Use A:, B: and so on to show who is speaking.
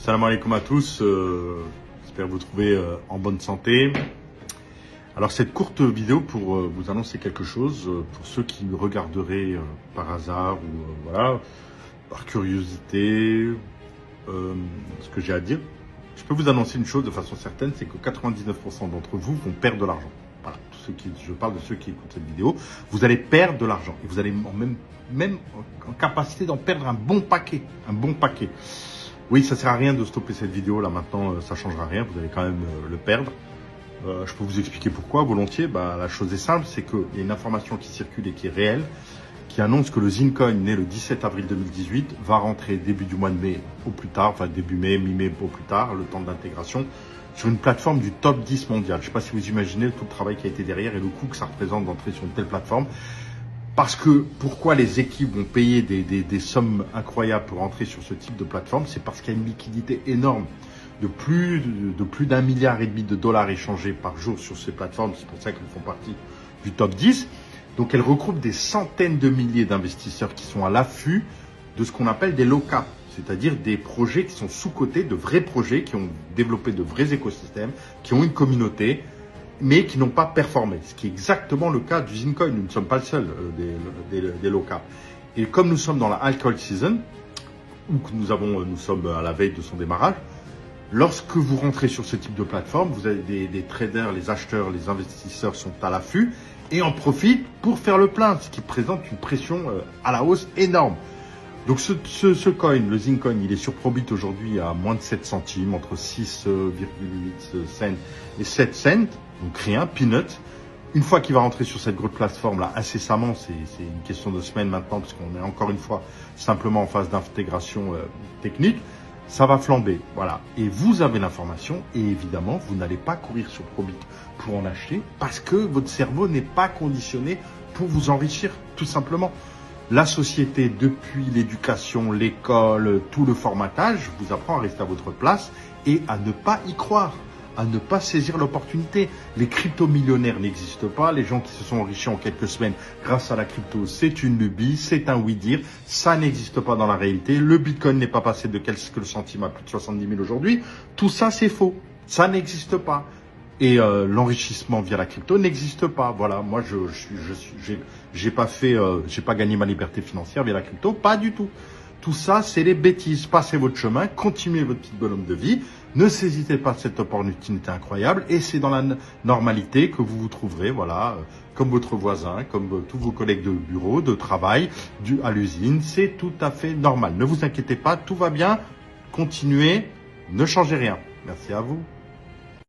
A: Salam alaikum à tous, j'espère vous trouver en bonne santé. Alors cette courte vidéo pour vous annoncer quelque chose, pour ceux qui me regarderaient par hasard ou voilà, par curiosité, ce que j'ai à dire. Je peux vous annoncer une chose de façon certaine, c'est que 99% d'entre vous vont perdre de l'argent. Voilà, je parle de ceux qui écoutent cette vidéo, vous allez perdre de l'argent et vous allez même en capacité d'en perdre un bon paquet, Oui, ça sert à rien de stopper cette vidéo là maintenant, ça changera rien, vous allez quand même le perdre. Je peux vous expliquer pourquoi, volontiers. La chose est simple, c'est qu'il y a une information qui circule et qui est réelle, qui annonce que le Zincoin, né le 17 avril 2018, va rentrer début du mois de mai au plus tard, enfin début mai, mi-mai au plus tard, le temps d'intégration, sur une plateforme du top 10 mondial. Je ne sais pas si vous imaginez tout le travail qui a été derrière et le coût que ça représente d'entrer sur une telle plateforme. Parce que pourquoi les équipes vont payer des sommes incroyables pour entrer sur ce type de plateforme, c'est parce qu'il y a une liquidité énorme de plus d'1,5 milliard de dollars échangés par jour sur ces plateformes. C'est pour ça qu'elles font partie du top 10. Donc elles regroupent des centaines de milliers d'investisseurs qui sont à l'affût de ce qu'on appelle des low-cap, c'est-à-dire des projets qui sont sous-cotés, de vrais projets qui ont développé de vrais écosystèmes, qui ont une communauté, mais qui n'ont pas performé. Ce qui est exactement le cas du Zincoin. Nous ne sommes pas le seul des low-cap. Et comme nous sommes dans la alcohol season, où nous sommes à la veille de son démarrage, lorsque vous rentrez sur ce type de plateforme, vous avez des traders, les acheteurs, les investisseurs sont à l'affût et en profitent pour faire le plein, ce qui présente une pression à la hausse énorme. Donc ce coin, le Zincoin, il est sur Probit aujourd'hui à moins de 7 centimes, entre 6,8 cents et 7 cents, donc rien, peanut. Une fois qu'il va rentrer sur cette grosse plateforme-là, incessamment, c'est une question de semaines maintenant, parce qu'on est encore une fois simplement en phase d'intégration technique, ça va flamber, voilà. Et vous avez l'information, et évidemment, vous n'allez pas courir sur Probit pour en acheter, parce que votre cerveau n'est pas conditionné pour vous enrichir, tout simplement. La société, depuis l'éducation, l'école, tout le formatage, vous apprend à rester à votre place et à ne pas y croire, à ne pas saisir l'opportunité. Les crypto-millionnaires n'existent pas. Les gens qui se sont enrichis en quelques semaines grâce à la crypto, c'est une lubie, c'est un oui-dire. Ça n'existe pas dans la réalité. Le Bitcoin n'est pas passé de quelques centimes à plus de 70 000 aujourd'hui. Tout ça, c'est faux. Ça n'existe pas. Et l'enrichissement via la crypto n'existe pas. Voilà, moi j'ai pas gagné ma liberté financière via la crypto, pas du tout. Tout ça, c'est les bêtises. Passez votre chemin, continuez votre petit bonhomme de vie, ne saisissez pas de cette opportunité incroyable et c'est dans la normalité que vous vous trouverez, voilà, comme votre voisin, comme tous vos collègues de bureau, de travail, à l'usine. C'est tout à fait normal. Ne vous inquiétez pas, tout va bien. Continuez, ne changez rien. Merci à vous.